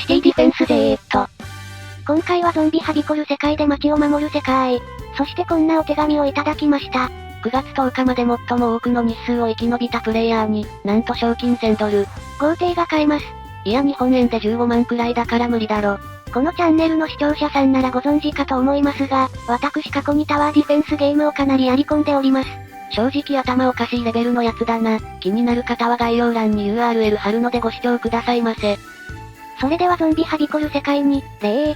シティディフェンス Z。今回はゾンビはびこる世界で街を守る世界。そしてこんなお手紙をいただきました。9月10日まで最も多くの日数を生き延びたプレイヤーに、なんと賞金1000ドル。豪邸が買えます。いや日本円で15万くらいだから無理だろ。このチャンネルの視聴者さんならご存知かと思いますが、私過去にタワーディフェンスゲームをかなりやり込んでおります。正直頭おかしいレベルのやつだな。気になる方は概要欄に URL 貼るのでご視聴くださいませ。それではゾンビはびこる世界に、いっ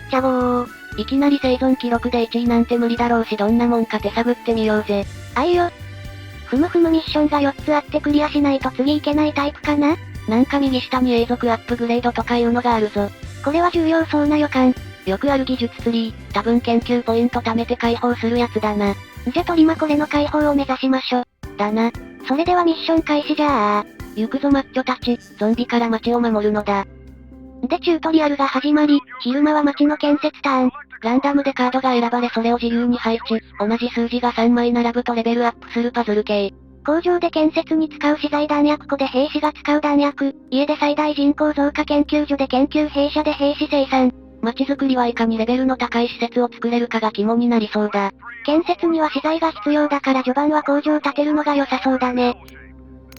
ちゃおう。いきなり生存記録で1位なんて無理だろうしどんなもんか手探ってみようぜ。あいよ。ふむふむミッションが4つあってクリアしないと次いけないタイプかな？なんか右下に永続アップグレードとかいうのがあるぞ。これは重要そうな予感。よくある技術ツリー、多分研究ポイント貯めて解放するやつだな。じゃとりまこれの解放を目指しましょ。だな。それではミッション開始じゃあ。行くぞマッチョたち、ゾンビから街を守るのだ。でチュートリアルが始まり、昼間は街の建設ターン。ランダムでカードが選ばれそれを自由に配置、同じ数字が3枚並ぶとレベルアップするパズル系。工場で建設に使う資材弾薬庫で兵士が使う弾薬、家で最大人口増加研究所で研究兵舎で兵士生産。街づくりはいかにレベルの高い施設を作れるかが肝になりそうだ。建設には資材が必要だから序盤は工場建てるのが良さそうだね。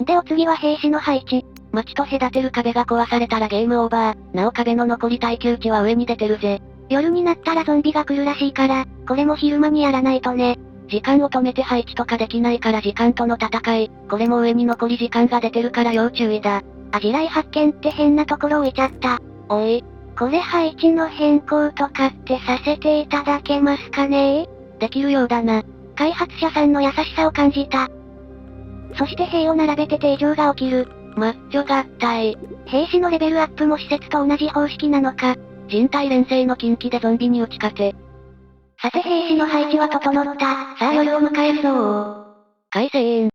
でお次は兵士の配置。街と隔てる壁が壊されたらゲームオーバー。なお壁の残り耐久値は上に出てるぜ。夜になったらゾンビが来るらしいから、これも昼間にやらないとね。時間を止めて配置とかできないから時間との戦い。これも上に残り時間が出てるから要注意だ。あ、地雷発見って変なところ置いちゃった。おい。これ配置の変更とかってさせていただけますかね？できるようだな。開発者さんの優しさを感じた。そして兵を並べて定常が起きる。マッチョ合体。兵士のレベルアップも施設と同じ方式なのか。人体連成の近畿でゾンビに打ち勝て。さて兵士の配置は整った。さあ夜を迎えるぞ。開戦。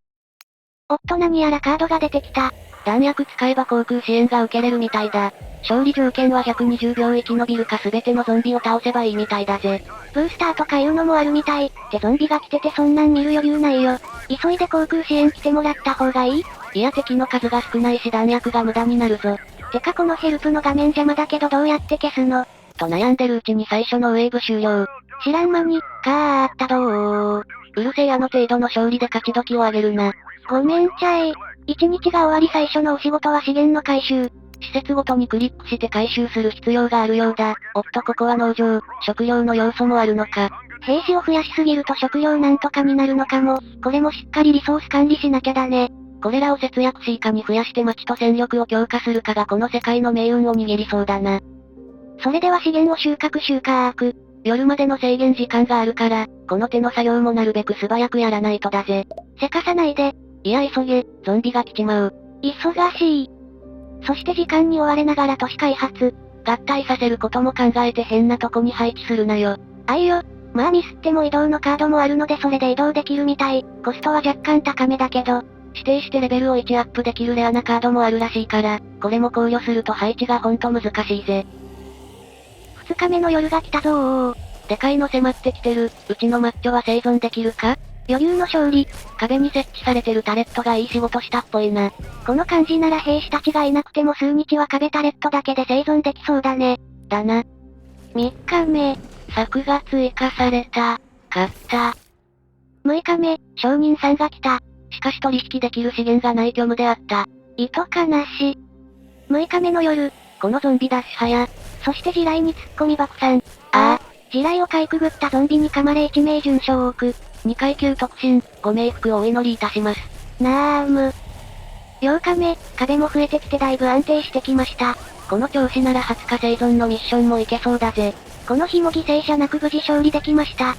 おっと何やらカードが出てきた。弾薬使えば航空支援が受けれるみたいだ。勝利条件は120秒生き延びるか全てのゾンビを倒せばいいみたいだぜ。ブースターとかいうのもあるみたい。ってゾンビが来ててそんなん見る余裕ないよ。急いで航空支援来てもらった方がいい？いや敵の数が少ないし弾薬が無駄になるぞ。てかこのヘルプの画面邪魔だけどどうやって消すの？と悩んでるうちに最初のウェーブ終了。知らん間に、かーったどー。うるせえあの程度の勝利で勝ち時を上げるな。ごめんちゃい。一日が終わり最初のお仕事は資源の回収。施設ごとにクリックして回収する必要があるようだ。おっとここは農場、食料の要素もあるのか。兵士を増やしすぎると食料なんとかになるのかも。これもしっかりリソース管理しなきゃだね。これらを節約しいかに増やして町と戦力を強化するかがこの世界の命運を握りそうだな。それでは資源を収穫。夜までの制限時間があるから、この手の作業もなるべく素早くやらないとだぜ。せかさないで。いや急げ、ゾンビが来ちまう。忙しい。そして時間に追われながら都市開発。合体させることも考えて変なとこに配置するなよ。あいよ。まあミスっても移動のカードもあるのでそれで移動できるみたい。コストは若干高めだけど。指定してレベルを1アップできるレアなカードもあるらしいから、これも考慮すると配置がほんと難しいぜ。2日目の夜が来たぞー。でかいの迫ってきてる。うちのマッチョは生存できるか？余裕の勝利。壁に設置されてるタレットがいい仕事したっぽいな。この感じなら兵士たちがいなくても数日は壁タレットだけで生存できそうだね。だな。3日目。柵が追加された。買った。6日目、商人さんが来た。しかし取引できる資源がない虚無であった。糸かなし。6日目の夜。このゾンビダッシュ早。そして地雷に突っ込み爆散。地雷をかいくぐったゾンビに噛まれ1名重傷を置く。2階級特進、ご冥福をお祈りいたします。なーむ。8日目、壁も増えてきてだいぶ安定してきました。この調子なら20日生存のミッションもいけそうだぜ。この日も犠牲者なく無事勝利できました。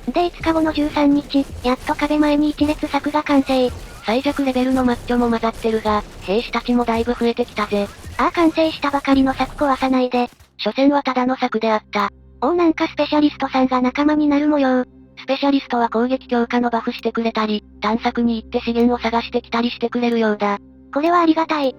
で5日後の13日、やっと壁前に一列柵が完成。最弱レベルのマッチョも混ざってるが、兵士たちもだいぶ増えてきたぜ。完成したばかりの柵壊さないで。所詮はただの柵であった。なんかスペシャリストさんが仲間になる模様。スペシャリストは攻撃強化のバフしてくれたり、探索に行って資源を探してきたりしてくれるようだ。これはありがたい。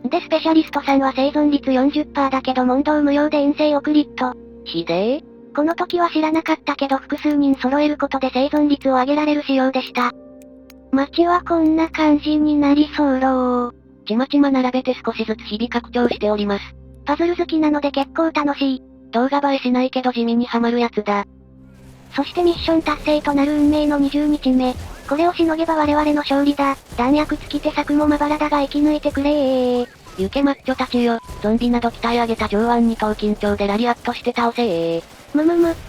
でスペシャリストさんは生存率 40% だけど問答無用で遠征オクリット。ひでえ。この時は知らなかったけど複数人揃えることで生存率を上げられる仕様でした。街はこんな感じになりそうろー。ちまちま並べて少しずつ日々拡張しております。パズル好きなので結構楽しい。動画映えしないけど地味にハマるやつだ。そしてミッション達成となる運命の20日目。これをしのげば我々の勝利だ。弾薬尽きて策もまばらだが生き抜いてくれー。行けマッチョたちよ、ゾンビなど鍛え上げた上腕二頭筋長でラリアットして倒せー。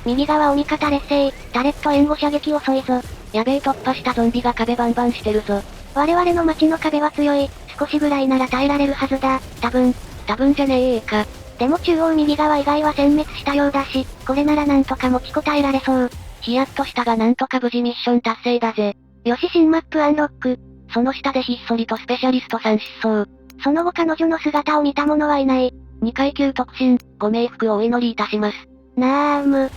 右側お味方劣勢、タレット援護射撃遅いぞ。やべえ突破したゾンビが壁バンバンしてるぞ。我々の街の壁は強い、少しぐらいなら耐えられるはずだ、多分じゃねえか。でも中央右側以外は殲滅したようだし、これならなんとか持ちこたえられそう。ヒヤッとしたがなんとか無事ミッション達成だぜ。よし新マップアンロック。その下でひっそりとスペシャリストさん失踪。その後彼女の姿を見た者はいない。2階級特進、ご冥福をお祈りいたします。なーむ。っ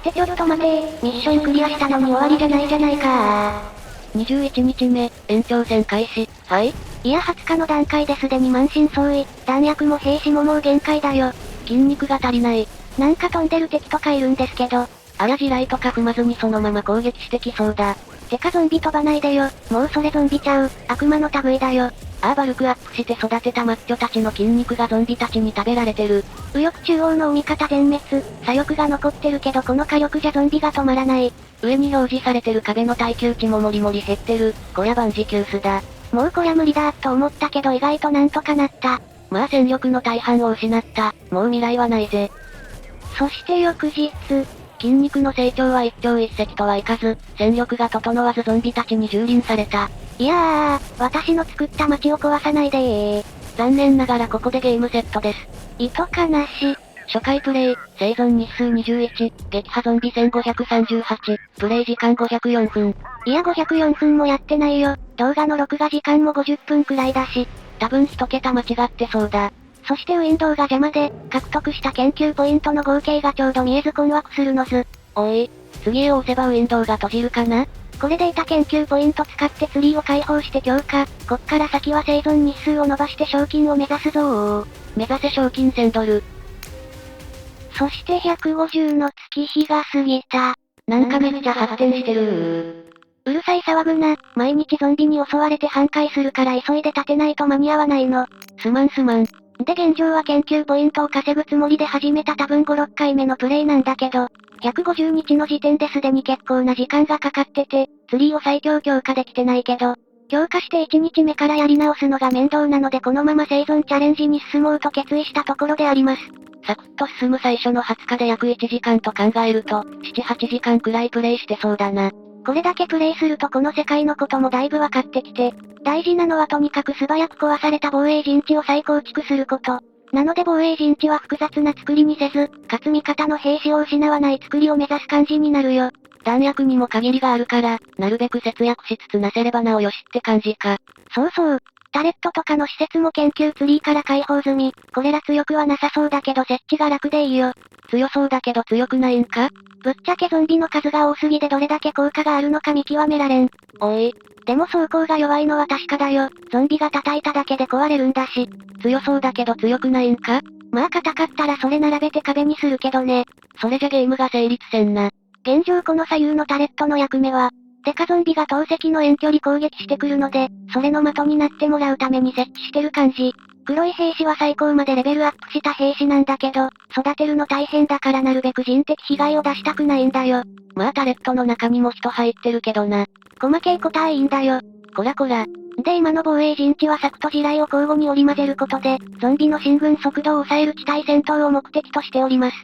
てちょっと待てー、ミッションクリアしたのに終わりじゃないじゃないかー。21日目、延長戦開始、はい？いや20日の段階ですでに満身創痍、弾薬も兵士ももう限界だよ。筋肉が足りない。なんか飛んでる敵とかいるんですけど。あや地雷とか踏まずにそのまま攻撃してきそうだ。てかゾンビ飛ばないでよ。もうそれゾンビちゃう。悪魔の類だよ。バルクアップして育てたマッチョたちの筋肉がゾンビたちに食べられてる。右翼中央のお味方全滅。左翼が残ってるけどこの火力じゃゾンビが止まらない。上に表示されてる壁の耐久値ももりもり減ってる。こりゃ万事休すだ。もうこりゃ無理だと思ったけど意外となんとかなった。まあ戦力の大半を失った。もう未来はないぜ。そして翌日。筋肉の成長は一朝一夕とはいかず、戦力が整わずゾンビたちに蹂躙された。いやー、私の作った街を壊さないでー。残念ながらここでゲームセットです。糸かなし。初回プレイ、生存日数21、撃破ゾンビ1538、プレイ時間504分。いや504分もやってないよ。動画の録画時間も50分くらいだし。多分一桁間違ってそうだ。そしてウィンドウが邪魔で、獲得した研究ポイントの合計がちょうど見えず困惑するのず。おい、次へ押せばウィンドウが閉じるかな？これで得た研究ポイント使ってツリーを解放して強化。こっから先は生存日数を伸ばして賞金を目指すぞー。目指せ賞金1000ドル。そして150の月日が過ぎた。なんかめっちゃ発展してるうるさい騒ぐな。毎日ゾンビに襲われて半壊するから急いで立てないと間に合わないの。すまん。で現状は研究ポイントを稼ぐつもりで始めた多分5、6回目のプレイなんだけど、150日の時点ですでに結構な時間がかかってて、ツリーを最強強化できてないけど、強化して1日目からやり直すのが面倒なのでこのまま生存チャレンジに進もうと決意したところであります。サクッと進む最初の20日で約1時間と考えると、7、8時間くらいプレイしてそうだな。これだけプレイするとこの世界のこともだいぶ分かってきて、大事なのはとにかく素早く壊された防衛陣地を再構築すること。なので防衛陣地は複雑な作りにせず、かつ味方の兵士を失わない作りを目指す感じになるよ。弾薬にも限りがあるから、なるべく節約しつつなせればなおよしって感じか。そうそう。タレットとかの施設も研究ツリーから解放済み。これら強くはなさそうだけど設置が楽でいいよ。強そうだけど強くないんか？ぶっちゃけゾンビの数が多すぎでどれだけ効果があるのか見極められん。おい。でも装甲が弱いのは確かだよ。ゾンビが叩いただけで壊れるんだし。強そうだけど強くないんか？まあ硬かったらそれ並べて壁にするけどね。それじゃゲームが成立せんな。現状この左右のタレットの役目は、デカゾンビが投石の遠距離攻撃してくるので、それの的になってもらうために設置してる感じ。黒い兵士は最高までレベルアップした兵士なんだけど、育てるの大変だからなるべく人的被害を出したくないんだよ。まあタレットの中にも人入ってるけどな。細けいことはいいんだよ。こら。で今の防衛陣地は柵と地雷を交互に織り交ぜることで、ゾンビの進軍速度を抑える地帯戦闘を目的としております。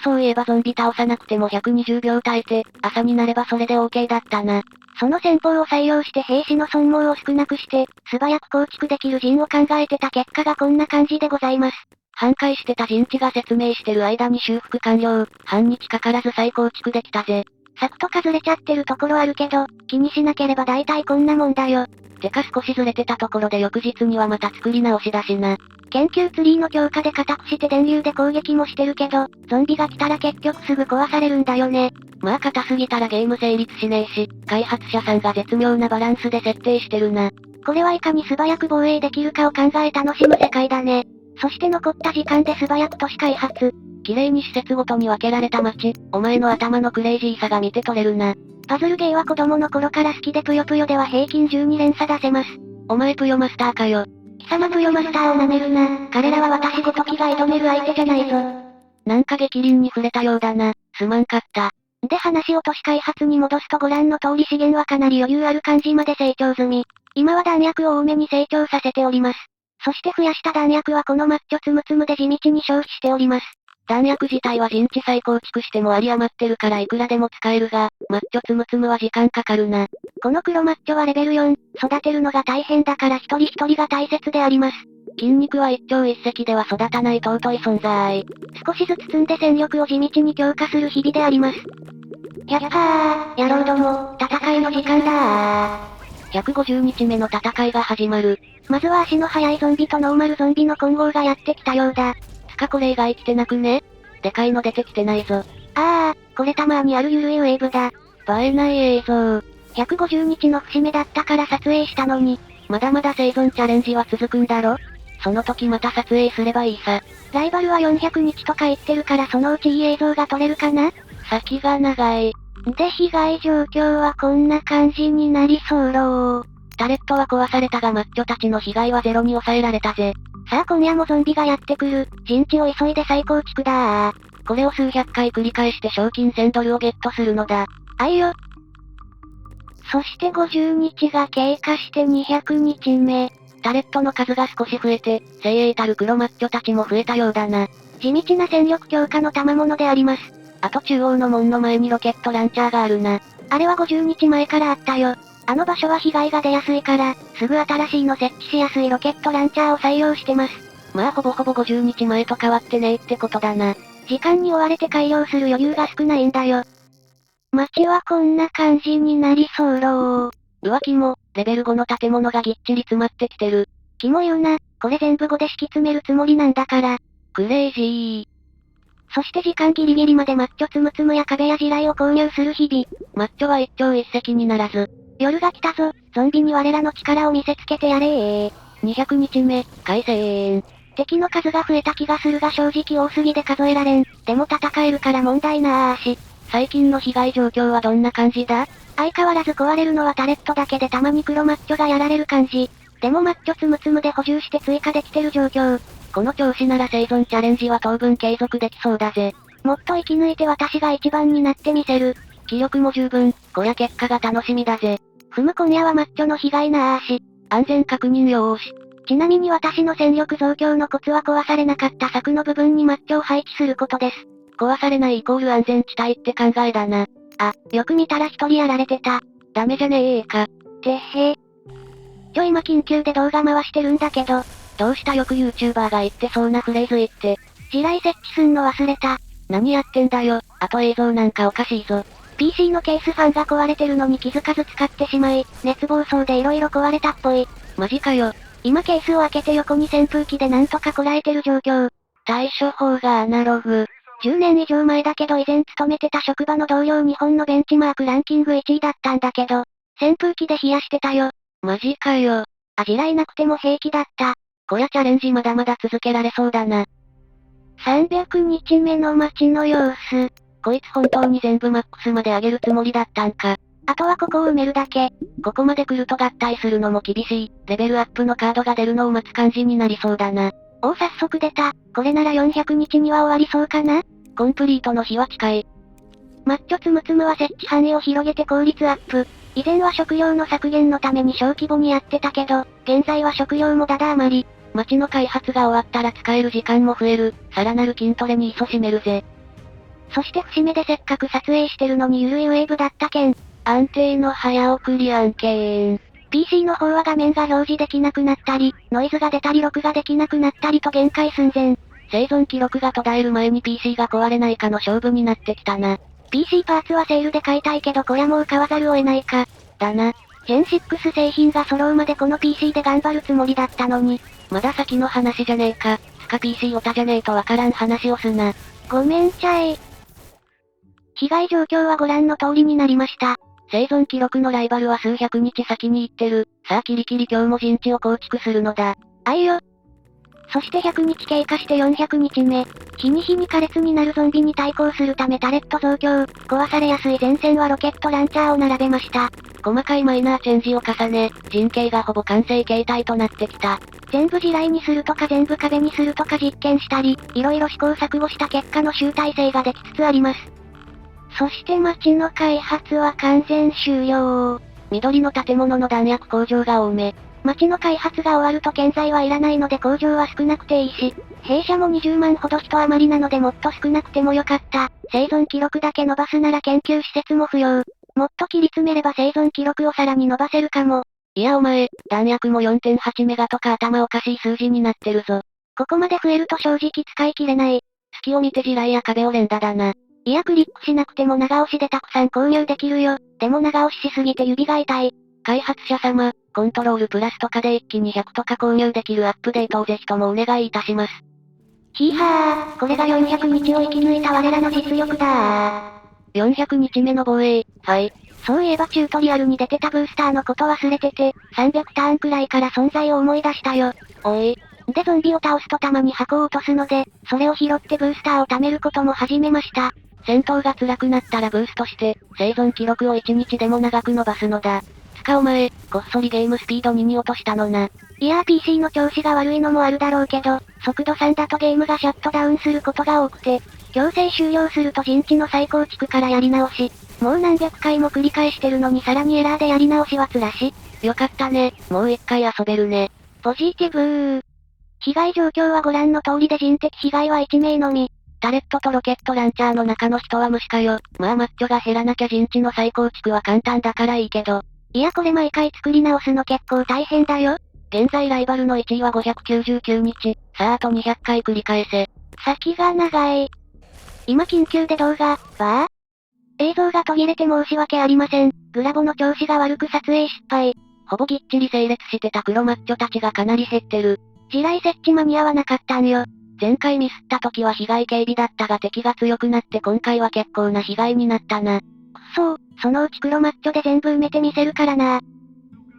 そういえばゾンビ倒さなくても120秒耐えて、朝になればそれで OK だったな。その戦法を採用して兵士の損耗を少なくして、素早く構築できる陣を考えてた結果がこんな感じでございます。半壊してた陣地が説明してる間に修復完了、半日かからず再構築できたぜ。柵とかずれちゃってるところあるけど、気にしなければ大体こんなもんだよ。てか少しずれてたところで翌日にはまた作り直しだしな。研究ツリーの強化で固くして電流で攻撃もしてるけど、ゾンビが来たら結局すぐ壊されるんだよね。まあ硬すぎたらゲーム成立しねえし、開発者さんが絶妙なバランスで設定してるな。これはいかに素早く防衛できるかを考え楽しむ世界だね。そして残った時間で素早く都市開発。綺麗に施設ごとに分けられた街、お前の頭のクレイジーさが見て取れるな。パズルゲーは子供の頃から好きでぷよぷよでは平均12連鎖出せます。お前ぷよマスターかよ。貴様プヨマスターを舐めるな。彼らは私ごときが挑める相手じゃないぞ。なんか逆鱗に触れたようだな。すまんかった。で話を都市開発に戻すとご覧の通り資源はかなり余裕ある感じまで成長済み。今は弾薬を多めに成長させております。そして増やした弾薬はこのマッチョつむつむで地道に消費しております。弾薬自体は陣地再構築しても有り余ってるからいくらでも使えるが、マッチョつむつむは時間かかるな。この黒マッチョはレベル4、育てるのが大変だから一人一人が大切であります。筋肉は一朝一夕では育たない尊い存在。少しずつ積んで戦力を地道に強化する日々であります。やったー、野郎ども、戦いの時間だー。150日目の戦いが始まる。まずは足の速いゾンビとノーマルゾンビの混合がやってきたようだ。つかこれ以外来てなくね？でかいの出てきてないぞ。これたまーにあるゆるいウェーブだ。映えない映像。150日の節目だったから撮影したのに。まだまだ生存チャレンジは続くんだろ？その時また撮影すればいいさ。ライバルは400日とか言ってるからそのうちいい映像が撮れるかな？先が長い。で被害状況はこんな感じになりそうろー。タレットは壊されたがマッチョたちの被害はゼロに抑えられたぜ。さあ今夜もゾンビがやってくる。陣地を急いで再構築だー。これを数百回繰り返して賞金1000ドルをゲットするのだ。あいよ。そして50日が経過して200日目。タレットの数が少し増えて、精鋭たる黒マッチョたちも増えたようだな。地道な戦力強化の賜物であります。あと中央の門の前にロケットランチャーがあるな。あれは50日前からあったよ。あの場所は被害が出やすいから、すぐ新しいの設置しやすいロケットランチャーを採用してます。まあほぼほぼ50日前と変わってねえってことだな。時間に追われて改良する余裕が少ないんだよ。街はこんな感じになりそうろー。うわキモ、レベル5の建物がぎっちり詰まってきてる。キモ言うな、これ全部5で敷き詰めるつもりなんだから。クレイジー。そして時間ギリギリまでマッチョつむつむや壁や地雷を購入する日々。マッチョは一朝一夕にならず。夜が来たぞ、ゾンビに我らの力を見せつけてやれー。200日目、開戦。敵の数が増えた気がするが正直多すぎで数えられん。でも戦えるから問題なーし。最近の被害状況はどんな感じだ？相変わらず壊れるのはタレットだけでたまに黒マッチョがやられる感じ。でもマッチョつむつむで補充して追加できてる状況。この調子なら生存チャレンジは当分継続できそうだぜ。もっと生き抜いて私が一番になってみせる。気力も十分、こりゃ結果が楽しみだぜ。今夜はマッチョの被害なーし。安全確認よーし。ちなみに私の戦力増強のコツは壊されなかった柵の部分にマッチョを配置することです。壊されないイコール安全地帯って考えだな。よく見たら一人やられてた。ダメじゃねえか。てへ。今緊急で動画回してるんだけど。どうしたよく YouTuber が言ってそうなフレーズ言って。地雷設置すんの忘れた。何やってんだよ、あと映像なんかおかしいぞ。PC のケースファンが壊れてるのに気づかず使ってしまい、熱暴走で色々壊れたっぽい。マジかよ。今ケースを開けて横に扇風機でなんとかこらえてる状況。対処法がアナログ。10年以上前だけど以前勤めてた職場の同僚日本のベンチマークランキング1位だったんだけど、扇風機で冷やしてたよ。マジかよ。地雷なくても平気だった。こりゃチャレンジまだまだ続けられそうだな。300日目の街の様子。こいつ本当に全部マックスまで上げるつもりだったんか。あとはここを埋めるだけ。ここまで来ると合体するのも厳しい。レベルアップのカードが出るのを待つ感じになりそうだな。早速出た。これなら400日には終わりそうかな？コンプリートの日は近い。マッチョつむつむは設置範囲を広げて効率アップ。以前は食料の削減のために小規模にやってたけど、現在は食料もだだ余り。街の開発が終わったら使える時間も増える。さらなる筋トレに勤しめるぜ。そして節目でせっかく撮影してるのにゆるいウェーブだったけん。安定の早送り案件。PC の方は画面が表示できなくなったり、ノイズが出たり録画できなくなったりと限界寸前。生存記録が途絶える前に PC が壊れないかの勝負になってきたな。PC パーツはセールで買いたいけどこりゃもう買わざるを得ないか。だな。Gen 6製品が揃うまでこの PC で頑張るつもりだったのに。まだ先の話じゃねえか。つか PC オタじゃねえとわからん話をすな。ごめんちゃい。被害状況はご覧の通りになりました。生存記録のライバルは数百日先に行ってる。さあキリキリ今日も陣地を構築するのだ。あいよ。そして100日経過して400日目。日に日に苛烈になるゾンビに対抗するためタレット増強、壊されやすい前線はロケットランチャーを並べました。細かいマイナーチェンジを重ね、陣形がほぼ完成形態となってきた。全部地雷にするとか全部壁にするとか実験したり、色々試行錯誤した結果の集大成ができつつあります。そして街の開発は完全終了。緑の建物の弾薬工場が多め。街の開発が終わると建材はいらないので工場は少なくていいし、兵舎も20万ほど人余りなのでもっと少なくてもよかった。生存記録だけ伸ばすなら研究施設も不要。もっと切り詰めれば生存記録をさらに伸ばせるかも。いやお前、弾薬も 4.8 メガとか頭おかしい数字になってるぞ。ここまで増えると正直使い切れない。隙を見て地雷や壁を連打だな。いやクリックしなくても長押しでたくさん購入できるよ。でも長押ししすぎて指が痛い。開発者様、コントロールプラスとかで一気に100とか購入できるアップデートをぜひともお願いいたします。ひーはー、これが400日を生き抜いた我らの実力だー。400日目の防衛、はい。そういえばチュートリアルに出てたブースターのこと忘れてて、300ターンくらいから存在を思い出したよ。おい。でゾンビを倒すと弾に箱を落とすので、それを拾ってブースターを貯めることも始めました。戦闘が辛くなったらブーストして、生存記録を1日でも長く伸ばすのだ。つかお前、こっそりゲームスピード2に落としたのな。いやー PC の調子が悪いのもあるだろうけど、速度3だとゲームがシャットダウンすることが多くて、強制終了すると陣地の再構築からやり直し。もう何百回も繰り返してるのにさらにエラーでやり直しは辛し。よかったね、もう一回遊べるね。ポジティブー。被害状況はご覧の通りで人的被害は1名のみ。タレットとロケットランチャーの中の人は無視かよ。まあマッチョが減らなきゃ陣地の再構築は簡単だからいいけど。いやこれ毎回作り直すの結構大変だよ。現在ライバルの1位は599日。さああと200回繰り返せ。先が長い。今緊急で動画、わー映像が途切れて申し訳ありません。グラボの調子が悪く撮影失敗。ほぼぎっちり整列してた黒マッチョたちがかなり減ってる。地雷設置間に合わなかったんよ。前回ミスった時は被害警備だったが敵が強くなって今回は結構な被害になったな。くそー、そのうち黒マッチョで全部埋めてみせるからな。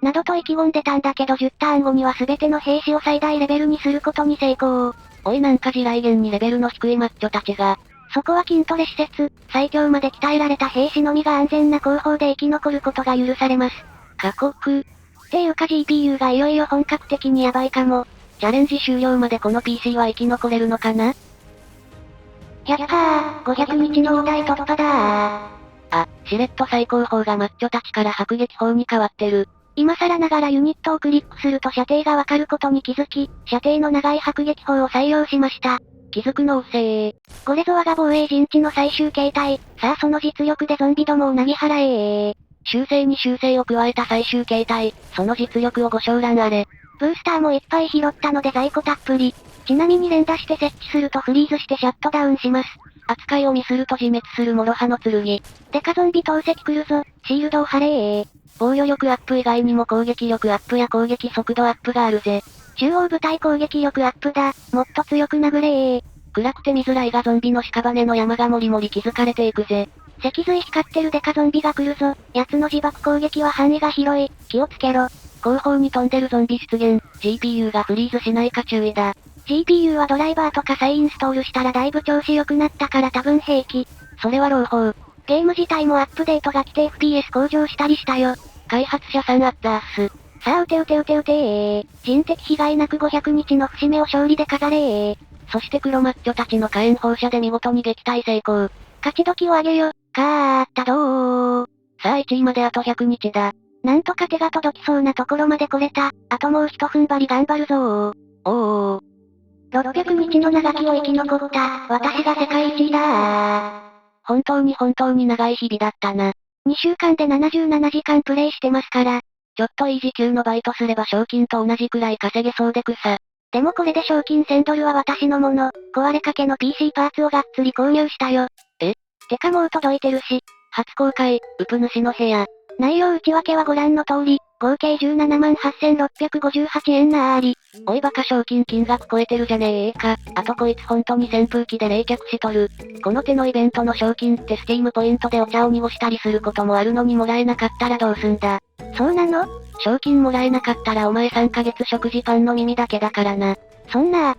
などと意気込んでたんだけど10ターン後には全ての兵士を最大レベルにすることに成功。おいなんか地雷源にレベルの低いマッチョたちが。そこは筋トレ施設、最強まで鍛えられた兵士のみが安全な後方で生き残ることが許されます。過酷。っていうか GPU がいよいよ本格的にヤバいかも。チャレンジ終了までこの PC は生き残れるのかな？やったー、500日の大台突破だー。あ、しれっと最高峰がマッチョたちから迫撃砲に変わってる。今更ながらユニットをクリックすると射程がわかることに気づき、射程の長い迫撃砲を採用しました。気づくのうせー。これぞ我が防衛陣地の最終形態。さあその実力でゾンビどもをなぎ払え修正に修正を加えた最終形態、その実力をご承覧あれ。ブースターもいっぱい拾ったので在庫たっぷり。ちなみに連打して設置するとフリーズしてシャットダウンします。扱いをミスると自滅する諸刃の剣。デカゾンビ投石来るぞ、シールドを貼れ防御力アップ以外にも攻撃力アップや攻撃速度アップがあるぜ。中央部隊攻撃力アップだ、もっと強く殴れ暗くて見づらいがゾンビの屍の山がもりもり築かれていくぜ。脊髄光ってるデカゾンビが来るぞ。奴の自爆攻撃は範囲が広い。気をつけろ。後方に飛んでるゾンビ出現。GPU がフリーズしないか注意だ。GPU はドライバーとか再インストールしたらだいぶ調子良くなったから多分平気。それは朗報。ゲーム自体もアップデートが来て FPS 向上したりしたよ。開発者さんあったっす。さあ撃て撃て撃て撃て人的被害なく500日の節目を勝利で飾れそして黒マッチョたちの火炎放射で見事に撃退成功。勝ち時を上げよ。かーったどー。さあ1位まであと100日だ。なんとか手が届きそうなところまで来れた。あともう一踏ん張り頑張るぞー。おー。600日の長きを生き残った。私が世界一だー。本当に長い日々だったな。2週間で77時間プレイしてますから。ちょっといい時給のバイトすれば賞金と同じくらい稼げそうで草。でもこれで賞金1000ドルは私のもの。壊れかけの PC パーツをがっつり購入したよ。え？てかもう届いてるし。初公開、ウプ主の部屋。内容内訳はご覧の通り、合計17万8658円なーり。おいバカ賞金金額超えてるじゃねえか。あとこいつほんとに扇風機で冷却しとる。この手のイベントの賞金ってスティームポイントでお茶を濁したりすることもあるのにもらえなかったらどうすんだ。そうなの？賞金もらえなかったらお前3ヶ月食事パンの耳だけだからな。そんな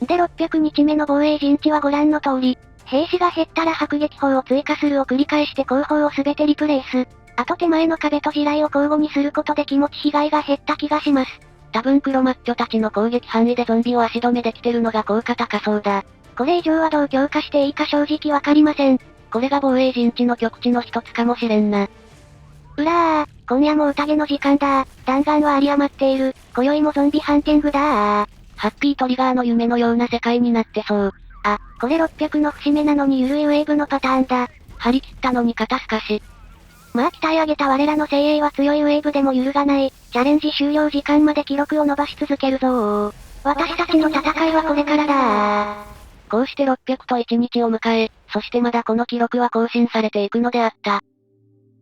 で600日目の防衛陣地はご覧の通り、兵士が減ったら迫撃砲を追加するを繰り返して後方をすべてリプレイス。あと手前の壁と地雷を交互にすることで気持ち被害が減った気がします。多分黒マッチョたちの攻撃範囲でゾンビを足止めできてるのが効果高そうだ。これ以上はどう強化していいか正直わかりません。これが防衛陣地の極地の一つかもしれんな。うらー、今夜も宴の時間だ。弾丸は有り余っている。今宵もゾンビハンティングだー。ハッピートリガーの夢のような世界になってそう。あ、これ600の節目なのに緩いウェーブのパターンだ。張り切ったのに肩透かし。まあ鍛え上げた我らの精鋭は強いウェーブでも揺るがない。チャレンジ終了時間まで記録を伸ばし続けるぞー。私たちの戦いはこれからだー。こうして600と1日を迎え、そしてまだこの記録は更新されていくのであった。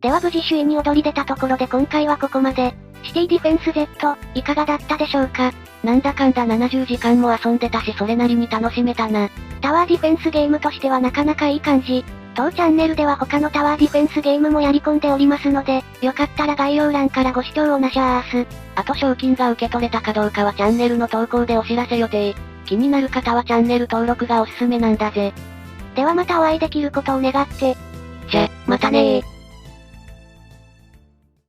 では無事首位に躍り出たところで今回はここまで。シティディフェンス Z、いかがだったでしょうか？なんだかんだ70時間も遊んでたしそれなりに楽しめたな。タワーディフェンスゲームとしてはなかなかいい感じ。当チャンネルでは他のタワーディフェンスゲームもやり込んでおりますので、よかったら概要欄からご視聴おなしゃーす。あと賞金が受け取れたかどうかはチャンネルの投稿でお知らせ予定。気になる方はチャンネル登録がおすすめなんだぜ。ではまたお会いできることを願って。じゃ、またねー。